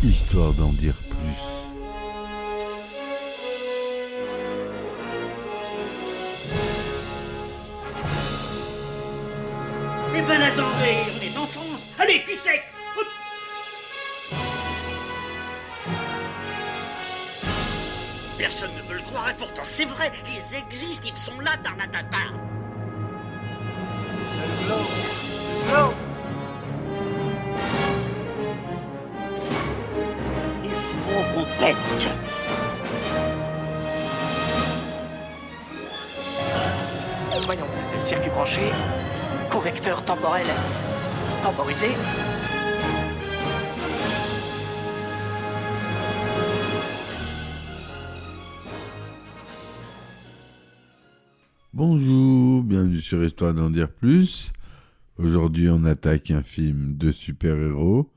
Histoire d'en dire plus. Eh ben attendez, on est en France. Allez, cul sec. Hop. Personne ne veut le croire et pourtant c'est vrai, ils existent, ils sont là, Tarnatata. Il faut qu'on pète. Voyons, circuit branché, correcteur temporel temporisé. Bonjour, bienvenue sur Histoire d'en dire plus. Aujourd'hui, on attaque un film de super-héros.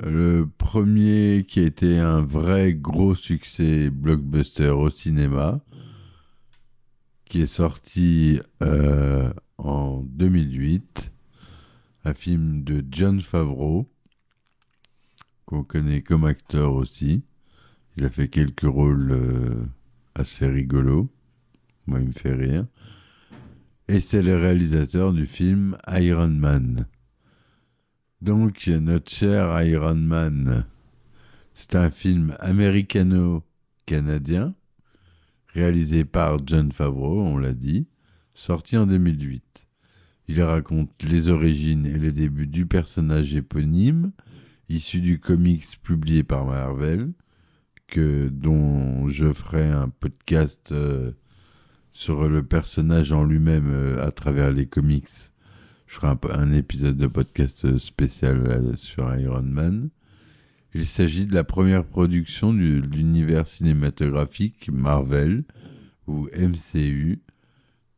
Le premier qui a été un vrai gros succès blockbuster au cinéma, qui est sorti en 2008. Un film de Jon Favreau, qu'on connaît comme acteur aussi. Il a fait quelques rôles assez rigolos. Moi, il me fait rire. Et c'est le réalisateur du film Iron Man. Donc, notre cher Iron Man, c'est un film américano-canadien, réalisé par Jon Favreau, on l'a dit, sorti en 2008. Il raconte les origines et les débuts du personnage éponyme, issu du comics publié par Marvel, dont je ferai un podcast sur le personnage en lui-même à travers les comics. Je ferai un épisode de podcast spécial sur Iron Man. Il s'agit de la première production de l'univers cinématographique Marvel, ou MCU,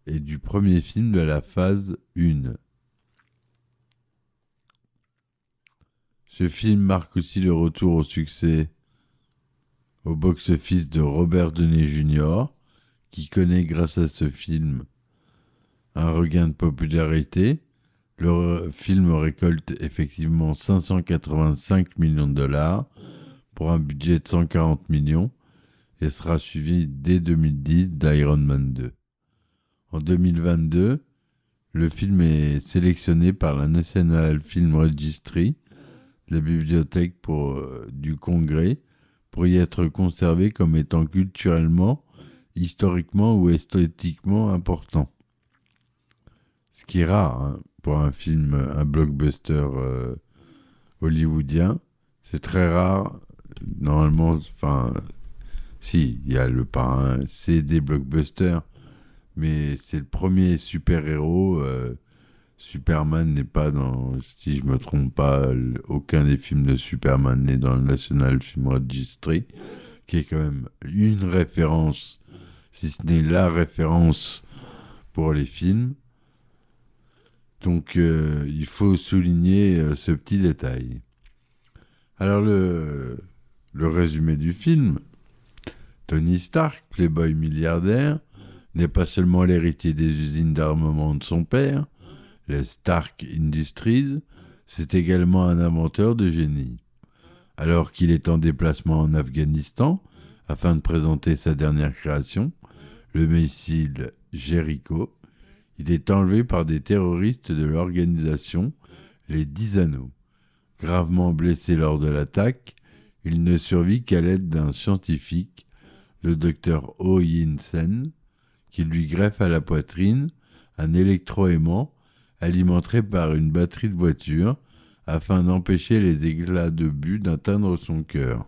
et du premier film de la phase 1. Ce film marque aussi le retour au succès au box-office de Robert Downey Jr., qui connaît grâce à ce film un regain de popularité. Le film récolte effectivement 585 millions de dollars pour un budget de 140 millions et sera suivi dès 2010 d'Iron Man 2. En 2022, le film est sélectionné par la National Film Registry, la bibliothèque du Congrès, pour y être conservé comme étant culturellement, historiquement ou esthétiquement important. Ce qui est rare pour un film, un blockbuster hollywoodien. C'est très rare. Normalement, si, il y a Le Parrain, c'est des blockbusters, mais c'est le premier super-héros. Superman n'est pas dans, si je me trompe pas, aucun des films de Superman n'est dans le National Film Registry, qui est quand même une référence, si ce n'est la référence pour les films. Donc il faut souligner ce petit détail. Alors le résumé du film: Tony Stark, playboy milliardaire, n'est pas seulement l'héritier des usines d'armement de son père, les Stark Industries, c'est également un inventeur de génie. Alors qu'il est en déplacement en Afghanistan, afin de présenter sa dernière création, le missile Jericho, il est enlevé par des terroristes de l'organisation les 10 Anneaux. Gravement blessé lors de l'attaque, il ne survit qu'à l'aide d'un scientifique, le docteur Oh Yin-sen, qui lui greffe à la poitrine un électroaimant alimenté par une batterie de voiture afin d'empêcher les éclats d'obus d'atteindre son cœur.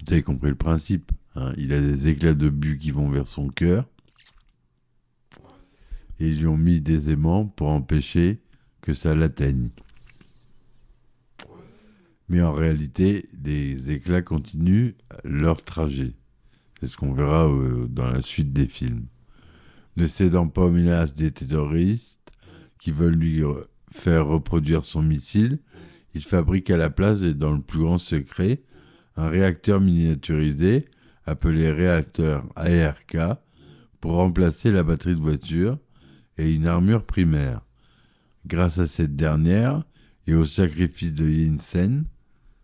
Vous avez compris le principe, il a des éclats d'obus qui vont vers son cœur et ils lui ont mis des aimants pour empêcher que ça l'atteigne. Mais en réalité, les éclats continuent leur trajet. C'est ce qu'on verra dans la suite des films. Ne cédant pas aux menaces des terroristes qui veulent lui faire reproduire son missile, il fabrique à la place et dans le plus grand secret un réacteur miniaturisé appelé réacteur ARK pour remplacer la batterie de voiture et une armure primaire. Grâce à cette dernière, et au sacrifice de Yinsen,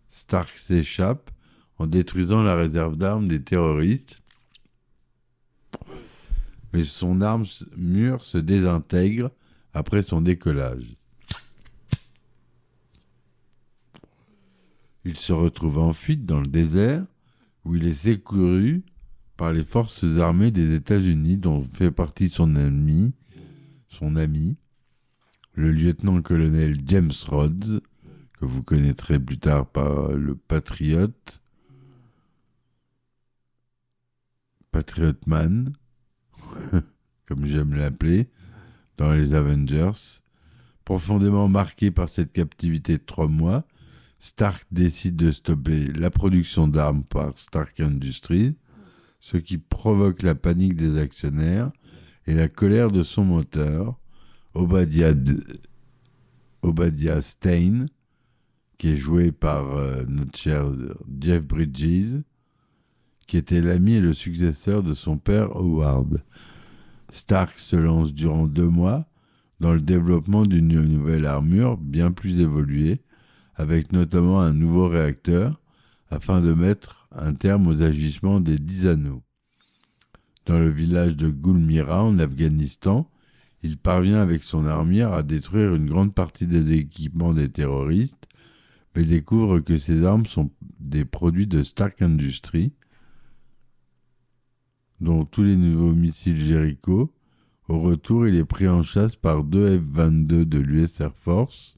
Stark s'échappe en détruisant la réserve d'armes des terroristes, mais son armure se désintègre après son décollage. Il se retrouve en fuite dans le désert, où il est secouru par les forces armées des États-Unis, dont fait partie son ami, le lieutenant-colonel James Rhodes, que vous connaîtrez plus tard par le Patriot Man, comme j'aime l'appeler, dans les Avengers. Profondément marqué par cette captivité de 3 mois, Stark décide de stopper la production d'armes par Stark Industries, ce qui provoque la panique des actionnaires et la colère de son moteur, Obadiah Stane, qui est joué par notre cher Jeff Bridges, qui était l'ami et le successeur de son père Howard. Stark se lance durant 2 mois dans le développement d'une nouvelle armure bien plus évoluée, avec notamment un nouveau réacteur, afin de mettre un terme aux agissements des 10 anneaux. Dans le village de Gulmira, en Afghanistan, il parvient avec son armure à détruire une grande partie des équipements des terroristes, mais découvre que ces armes sont des produits de Stark Industries, dont tous les nouveaux missiles Jericho. Au retour, il est pris en chasse par 2 F-22 de l'US Air Force.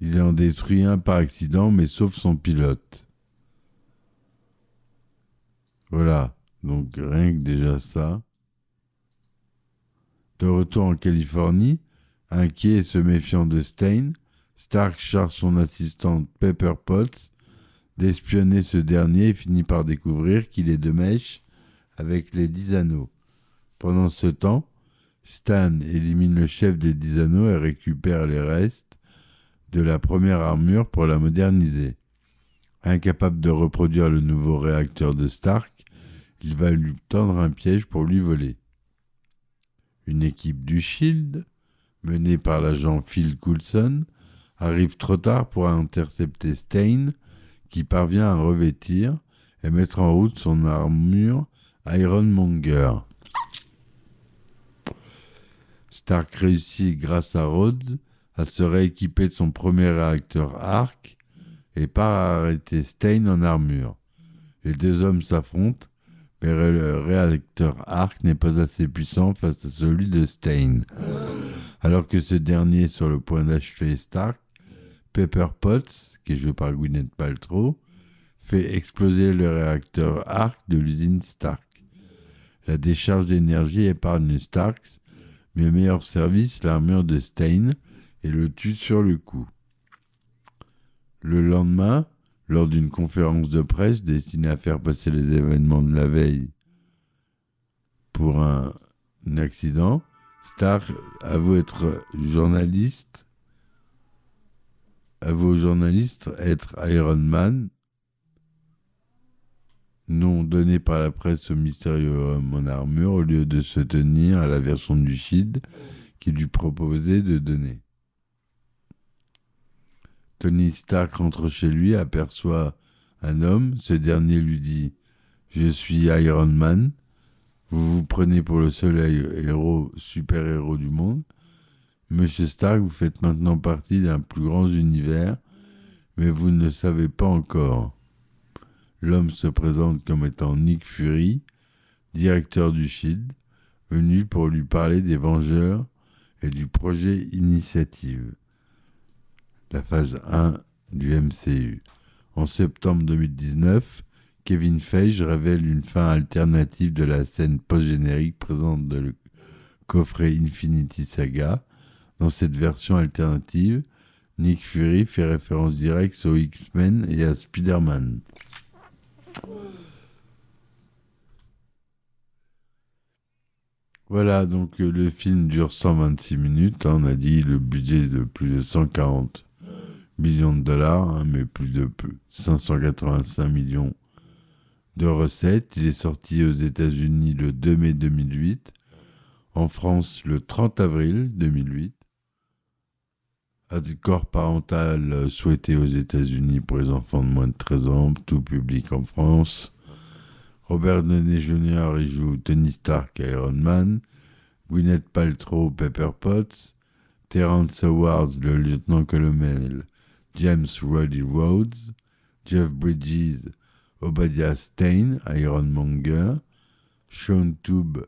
Il en détruit un par accident, mais sauve son pilote. Voilà, donc rien que déjà ça. De retour en Californie, inquiet et se méfiant de Stane, Stark charge son assistante Pepper Potts d'espionner ce dernier et finit par découvrir qu'il est de mèche avec les 10 anneaux. Pendant ce temps, Stan élimine le chef des 10 anneaux et récupère les restes de la première armure pour la moderniser. Incapable de reproduire le nouveau réacteur de Stark, il va lui tendre un piège pour lui voler. Une équipe du SHIELD, menée par l'agent Phil Coulson, arrive trop tard pour intercepter Stane, qui parvient à revêtir et mettre en route son armure Ironmonger. Stark réussit, grâce à Rhodes, à se rééquiper de son premier réacteur Arc et part à arrêter Stane en armure. Les 2 hommes s'affrontent, mais le réacteur Arc n'est pas assez puissant face à celui de Stane. Alors que ce dernier est sur le point d'achever Stark, Pepper Potts, qui est joué par Gwyneth Paltrow, fait exploser le réacteur Arc de l'usine Stark. La décharge d'énergie épargne Stark, mais meilleur service l'armure de Stane et le tue sur le coup. Le lendemain, lors d'une conférence de presse destinée à faire passer les événements de la veille pour un accident, Stark avoue aux journalistes être Iron Man, nom donné par la presse au mystérieux homme en armure au lieu de se tenir à la version du SHIELD qui lui proposait de donner. Tony Stark rentre chez lui, aperçoit un homme. Ce dernier lui dit « Je suis Iron Man. Vous vous prenez pour le seul super-héros du monde. Monsieur Stark, vous faites maintenant partie d'un plus grand univers, mais vous ne le savez pas encore. » L'homme se présente comme étant Nick Fury, directeur du SHIELD, venu pour lui parler des Vengeurs et du projet Initiative, la phase 1 du MCU. En septembre 2019, Kevin Feige révèle une fin alternative de la scène post-générique présente dans le coffret Infinity Saga. Dans cette version alternative, Nick Fury fait référence directe aux X-Men et à Spider-Man. Voilà, donc le film dure 126 minutes. On a dit le budget de plus de 140 millions de dollars, mais plus de 585 millions de recettes. Il est sorti aux États-Unis le 2 mai 2008, en France le 30 avril 2008. Accord parental souhaité aux États-Unis pour les enfants de moins de 13 ans, tout public en France. Robert Downey Jr. y joue Tony Stark et Iron Man. Gwyneth Paltrow, Pepper Potts. Terrence Howard, le lieutenant-colonel James Roddy Rhodes. Jeff Bridges, Obadiah Stane, Ironmonger. Sean Toob,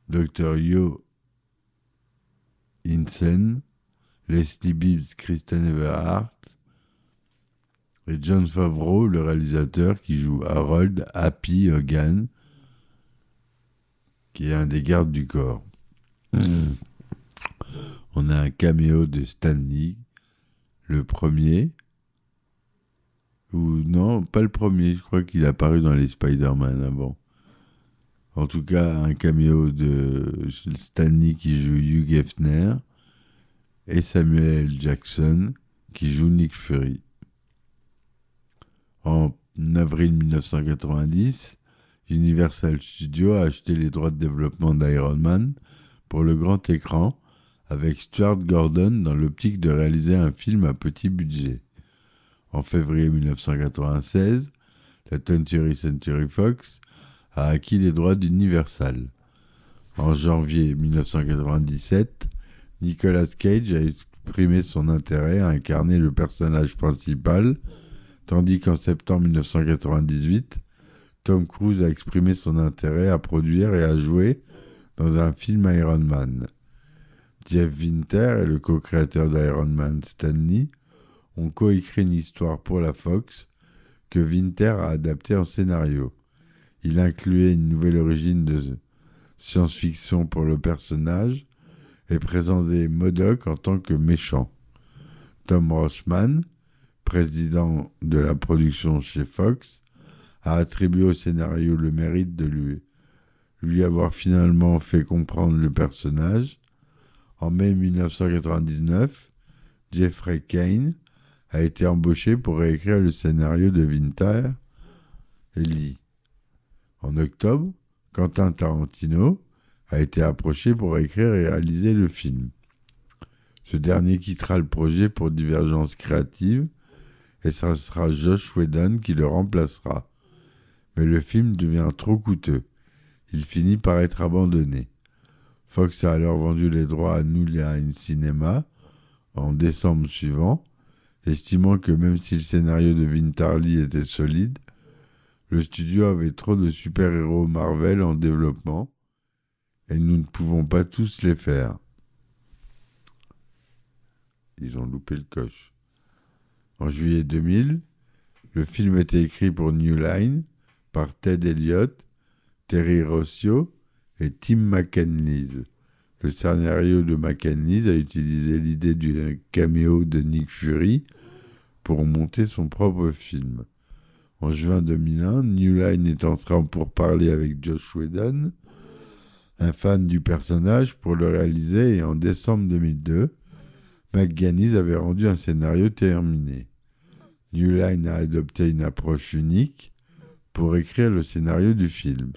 Dr. Yo Insen. Leslie Bibbs, Kristen Everhart. Et Jon Favreau, le réalisateur, qui joue Harold Happy Hogan, qui est un des gardes du corps. On a un caméo de Stan Lee, le premier. Ou non, pas le premier, je crois qu'il est apparu dans les Spider-Man avant. En tout cas, un caméo de Stan Lee qui joue Hugh Hefner et Samuel L. Jackson qui joue Nick Fury. En avril 1990, Universal Studios a acheté les droits de développement d'Iron Man pour le grand écran avec Stuart Gordon dans l'optique de réaliser un film à petit budget. En février 1996, la 20th Century Fox a acquis les droits d'Universal. En janvier 1997, Nicolas Cage a exprimé son intérêt à incarner le personnage principal, tandis qu'en septembre 1998, Tom Cruise a exprimé son intérêt à produire et à jouer dans un film Iron Man. Jeff Winter et le co-créateur d'Iron Man, Stan Lee, ont coécrit une histoire pour la Fox que Winter a adaptée en scénario. Il incluait une nouvelle origine de science-fiction pour le personnage et présentait MODOK en tant que méchant. Tom Rothman, président de la production chez Fox, a attribué au scénario le mérite de lui avoir finalement fait comprendre le personnage. En mai 1999, Jeffrey Kane a été embauché pour réécrire le scénario de Winter et Lee. En octobre, Quentin Tarantino a été approché pour écrire et réaliser le film. Ce dernier quittera le projet pour divergence créative et ce sera Joss Whedon qui le remplacera. Mais le film devient trop coûteux. Il finit par être abandonné. Fox a alors vendu les droits à New Line Cinema en décembre suivant, estimant que même si le scénario de Winter Lee était solide, le studio avait trop de super-héros Marvel en développement et nous ne pouvons pas tous les faire. Ils ont loupé le coche. En juillet 2000, le film était écrit pour New Line par Ted Elliott, Terry Rossio et Tim McInnes. Le scénario de McInnes a utilisé l'idée du caméo de Nick Fury pour monter son propre film. En juin 2001, New Line est entré en pourparlers avec Joss Whedon, un fan du personnage, pour le réaliser, et en décembre 2002, McGuinness avait rendu un scénario terminé. New Line a adopté une approche unique pour écrire le scénario du film,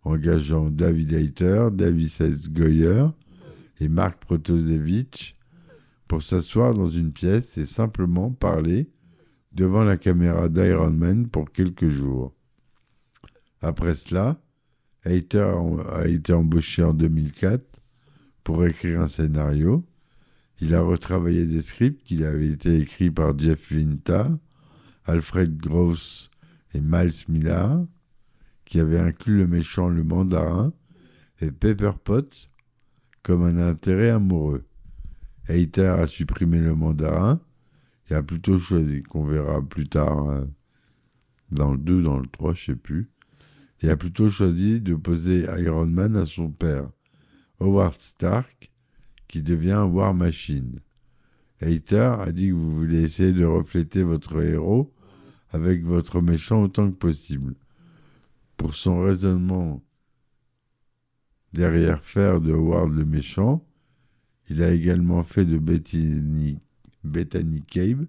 engageant David Hayter, David S. Goyer et Mark Protosevich pour s'asseoir dans une pièce et simplement parler devant la caméra d'Iron Man pour quelques jours. Après cela, Hayter a été embauché en 2004 pour écrire un scénario. Il a retravaillé des scripts qui avaient été écrits par Jeff Winter, Alfred Gross et Miles Millar, qui avaient inclus le méchant le mandarin et Pepper Potts comme un intérêt amoureux. Hayter a supprimé le mandarin et a plutôt choisi, qu'on verra plus tard dans le 2 ou dans le 3, je ne sais plus, et a plutôt choisi de poser Iron Man à son père, Howard Stark, qui devient War Machine. Hayter a dit que vous voulez essayer de refléter votre héros avec votre méchant autant que possible. Pour son raisonnement derrière faire de Howard le méchant, il a également fait de Bethany Cabe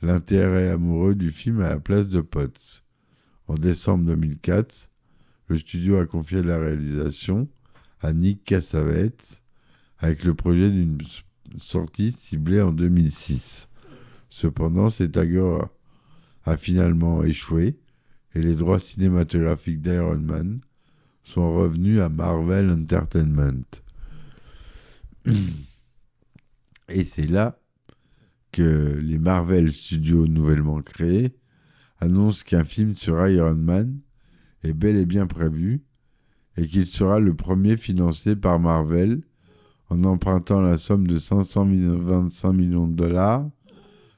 l'intérêt amoureux du film à la place de Potts. En décembre 2004, le studio a confié la réalisation à Nick Cassavetes avec le projet d'une sortie ciblée en 2006. Cependant, cet accord a finalement échoué et les droits cinématographiques d'Iron Man sont revenus à Marvel Entertainment. Et c'est là que les Marvel Studios nouvellement créés annoncent qu'un film sur Iron Man est bel et bien prévu et qu'il sera le premier financé par Marvel en empruntant la somme de 525 millions de dollars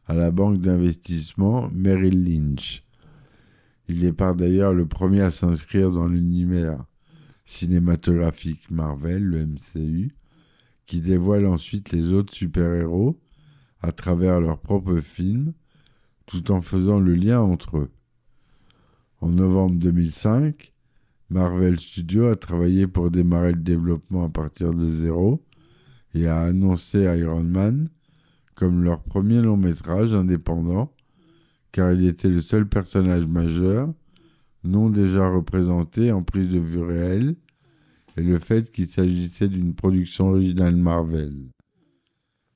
à la banque d'investissement Merrill Lynch. Il est par d'ailleurs le premier à s'inscrire dans l'univers cinématographique Marvel, le MCU, qui dévoile ensuite les autres super-héros à travers leurs propres films, tout en faisant le lien entre eux. En novembre 2005, Marvel Studios a travaillé pour démarrer le développement à partir de zéro et a annoncé Iron Man comme leur premier long métrage indépendant, car il était le seul personnage majeur non déjà représenté en prise de vue réelle, et le fait qu'il s'agissait d'une production originale Marvel.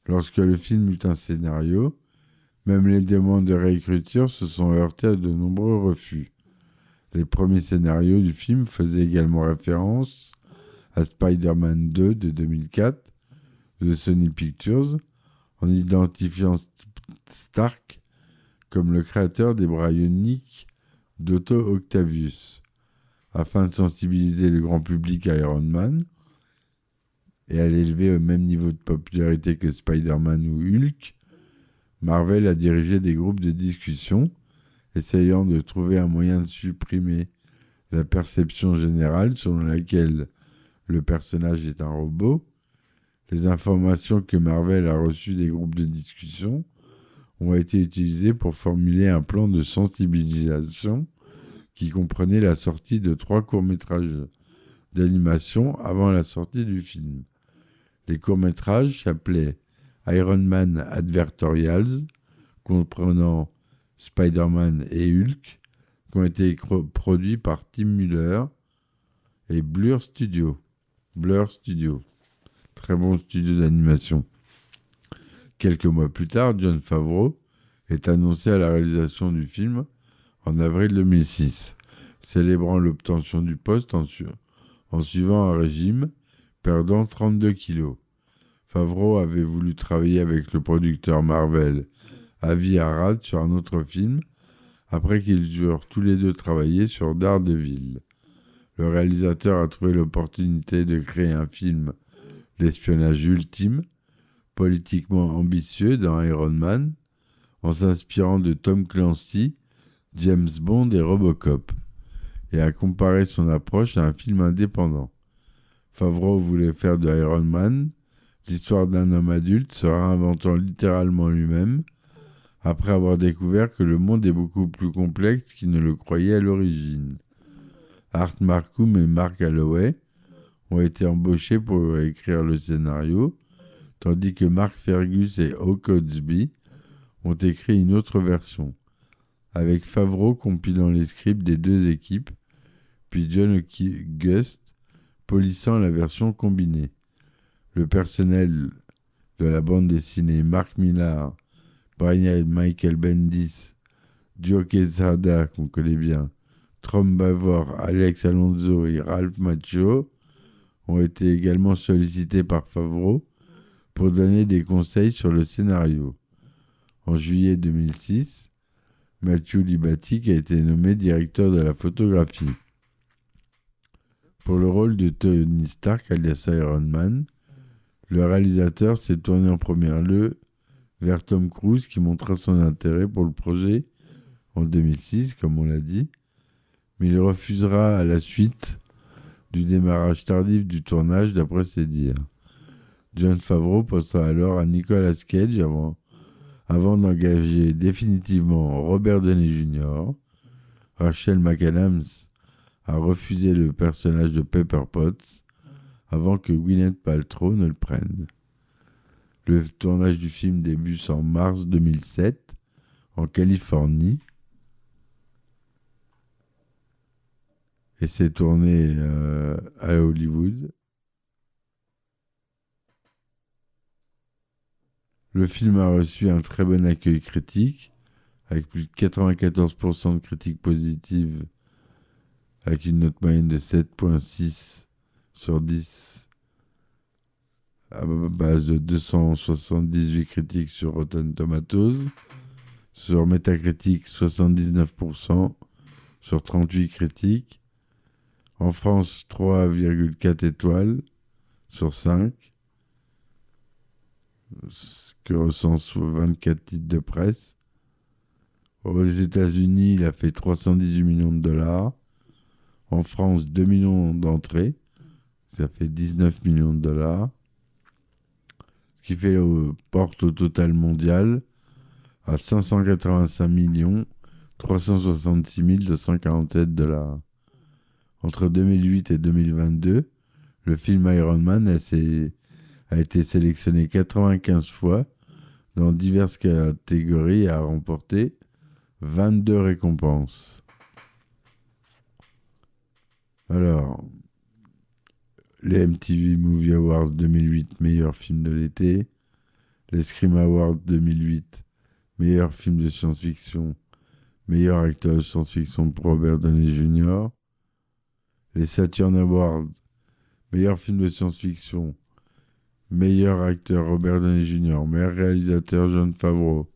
Lorsque le film eut un scénario, même les demandes de réécriture se sont heurtées à de nombreux refus. Les premiers scénarios du film faisaient également référence à Spider-Man 2 de 2004 de Sony Pictures, en identifiant Stark comme le créateur des Bryoniques d'Otto Octavius. Afin de sensibiliser le grand public à Iron Man et à l'élever au même niveau de popularité que Spider-Man ou Hulk, Marvel a dirigé des groupes de discussion essayant de trouver un moyen de supprimer la perception générale selon laquelle le personnage est un robot. Les informations que Marvel a reçues des groupes de discussion ont été utilisées pour formuler un plan de sensibilisation qui comprenait la sortie de 3 courts-métrages d'animation avant la sortie du film. Les courts-métrages s'appelaient Iron Man Advertorials, comprenant Spider-Man et Hulk, qui ont été produits par Tim Muller et Blur Studio. Très bon studio d'animation. Quelques mois plus tard, Jon Favreau est annoncé à la réalisation du film en avril 2006, célébrant l'obtention du poste en suivant un régime, perdant 32 kilos. Favreau avait voulu travailler avec le producteur Marvel Avi Arad sur un autre film, après qu'ils eurent tous les deux travaillé sur Daredevil. Le réalisateur a trouvé l'opportunité de créer un film d'espionnage ultime, politiquement ambitieux dans Iron Man, en s'inspirant de Tom Clancy, James Bond et Robocop, et a comparé son approche à un film indépendant. Favreau voulait faire de Iron Man l'histoire d'un homme adulte se réinventant littéralement lui-même, après avoir découvert que le monde est beaucoup plus complexe qu'il ne le croyait à l'origine. Art Marcum et Mark Holloway ont été embauchés pour écrire le scénario, tandis que Mark Fergus et Hugh Cosby ont écrit une autre version, avec Favreau compilant les scripts des deux équipes, puis John August polissant la version combinée. Le personnel de la bande dessinée Mark Millar, Brian Michael Bendis, Joe Quesada, qu'on connaît bien, Tom Bavor, Alex Alonso et Ralph Macchio ont été également sollicités par Favreau pour donner des conseils sur le scénario. En juillet 2006, Matthew Libatic a été nommé directeur de la photographie. Pour le rôle de Tony Stark, alias Iron Man, le réalisateur s'est tourné en premier lieu vers Tom Cruise, qui montra son intérêt pour le projet en 2006, comme on l'a dit, mais il refusera à la suite du démarrage tardif du tournage, d'après ses dires. Jon Favreau pensa alors à Nicolas Cage avant d'engager définitivement Robert Downey Jr. Rachel McAdams a refusé le personnage de Pepper Potts avant que Gwyneth Paltrow ne le prenne. Le tournage du film débute en mars 2007 en Californie. et s'est tourné à Hollywood. Le film a reçu un très bon accueil critique, avec plus de 94% de critiques positives, avec une note moyenne de 7,6 sur 10, à base de 278 critiques sur Rotten Tomatoes. Sur Metacritic, 79% sur 38 critiques. En France, 3,4 étoiles sur 5, ce que recense 24 titres de presse. Aux États-Unis, il a fait 318 millions de dollars. En France, 2 millions d'entrées. Ça fait 19 millions de dollars. Ce qui fait porte au total mondial à 585 366 247 dollars. Entre 2008 et 2022, le film Iron Man a été sélectionné 95 fois dans diverses catégories et a remporté 22 récompenses. Alors, les MTV Movie Awards 2008, meilleur film de l'été. Les Scream Awards 2008, meilleur film de science-fiction, meilleur acteur de science-fiction pour Robert Downey Jr. Les Saturn Awards, meilleur film de science-fiction, meilleur acteur Robert Downey Jr., meilleur réalisateur Jon Favreau,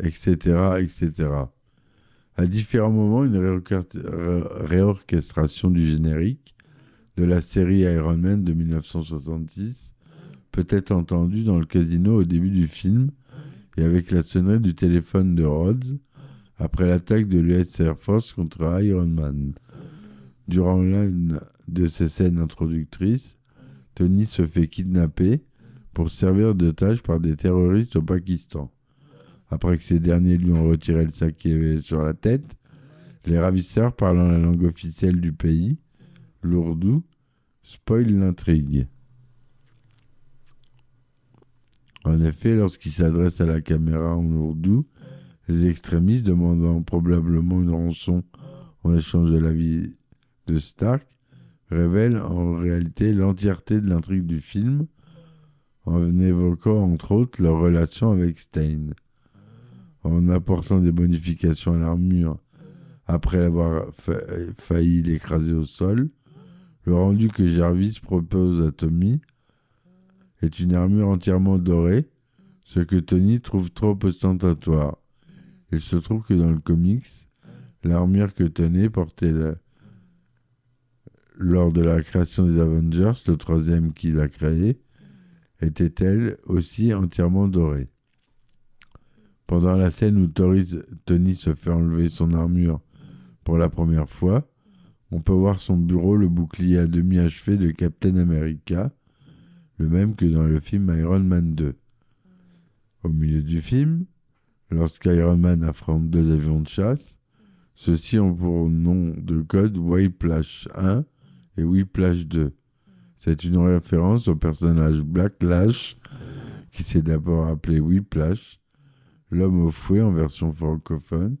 etc., etc. À différents moments, une réorchestration du générique de la série Iron Man de 1966 peut être entendue dans le casino au début du film et avec la sonnerie du téléphone de Rhodes après l'attaque de l'US Air Force contre Iron Man. Durant l'une de ces scènes introductrices, Tony se fait kidnapper pour servir d'otage par des terroristes au Pakistan. Après que ces derniers lui ont retiré le sac qu'il avait sur la tête, les ravisseurs, parlant la langue officielle du pays, l'ourdou, spoilent l'intrigue. En effet, lorsqu'il s'adresse à la caméra en ourdou, les extrémistes, demandant probablement une rançon en échange de la vie de Stark, révèlent en réalité l'entièreté de l'intrigue du film, en évoquant entre autres leur relation avec Stein. En apportant des modifications à l'armure après avoir failli l'écraser au sol, le rendu que Jarvis propose à Tommy est une armure entièrement dorée, ce que Tony trouve trop ostentatoire. Il se trouve que dans le comics, l'armure que Tony portait lors de la création des Avengers, le troisième qu'il a créé, était elle aussi entièrement dorée. Pendant la scène où Tony se fait enlever son armure pour la première fois, on peut voir son bureau, le bouclier à demi achevé de Captain America, le même que dans le film Iron Man 2. Au milieu du film, lorsqu'Iron Man affronte deux avions de chasse, ceux-ci ont pour nom de code Whiplash 1 et Whiplash 2. C'est une référence au personnage Black Lash, qui s'est d'abord appelé Whiplash, l'homme au fouet en version francophone,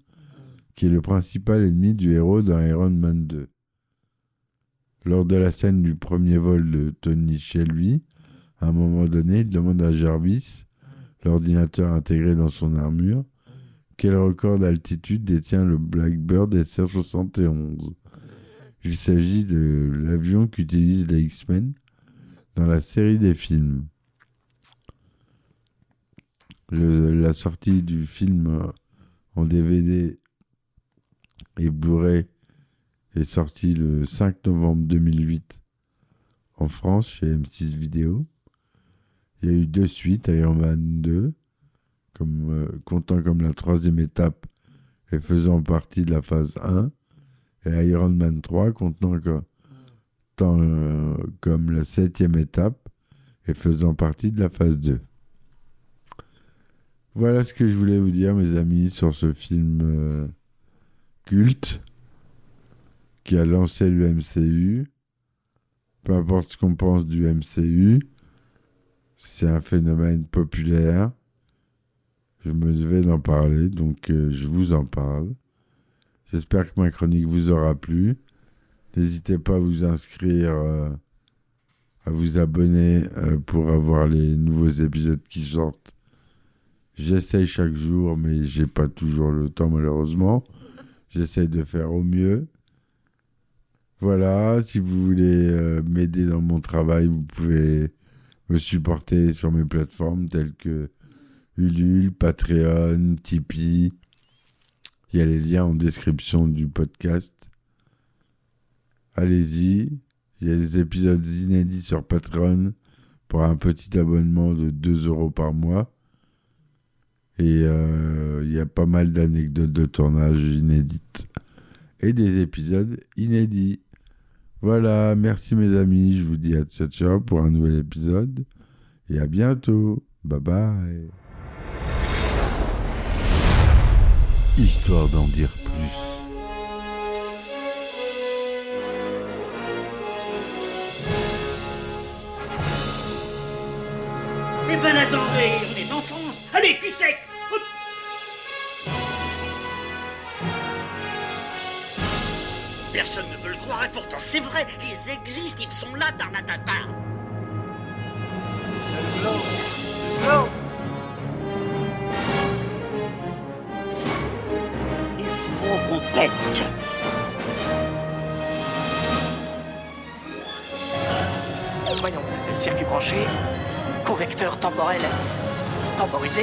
qui est le principal ennemi du héros dans Iron Man 2. Lors de la scène du premier vol de Tony chez lui, à un moment donné, il demande à Jarvis, l'ordinateur intégré dans son armure, quel record d'altitude détient le Blackbird SR-71. Il s'agit de l'avion qu'utilisent les X-Men dans la série des films. La sortie du film en DVD et Blu-ray est sortie le 5 novembre 2008 en France chez M6 Vidéo. Il y a eu deux suites, Iron Man 2, comptant comme la troisième étape et faisant partie de la phase 1, et Iron Man 3, comptant comme la septième étape et faisant partie de la phase 2. Voilà ce que je voulais vous dire, mes amis, sur ce film culte qui a lancé le MCU. Peu importe ce qu'on pense du MCU, c'est un phénomène populaire. Je me devais d'en parler, donc je vous en parle. J'espère que ma chronique vous aura plu. N'hésitez pas à vous inscrire, à vous abonner pour avoir les nouveaux épisodes qui sortent. J'essaye chaque jour, mais j'ai pas toujours le temps malheureusement. J'essaye de faire au mieux. Voilà, si vous voulez m'aider dans mon travail, vous pouvez me supporter sur mes plateformes telles que Ulule, Patreon, Tipeee. Il y a les liens en description du podcast. Allez-y. Il y a des épisodes inédits sur Patreon pour un petit abonnement de 2 € par mois. Et il y a pas mal d'anecdotes de tournage inédites. Et des épisodes inédits. Voilà, merci mes amis. Je vous dis à ciao ciao pour un nouvel épisode. Et à bientôt. Bye bye. Histoire d'en dire plus. Eh ben attendez, on est en France. Allez, cul sec. Hop. Personne ne veut le croire et pourtant c'est vrai, ils existent, ils sont là, Tarnatata. Il faut qu'on pète. Voyons, circuit branché, correcteur temporel temporisé.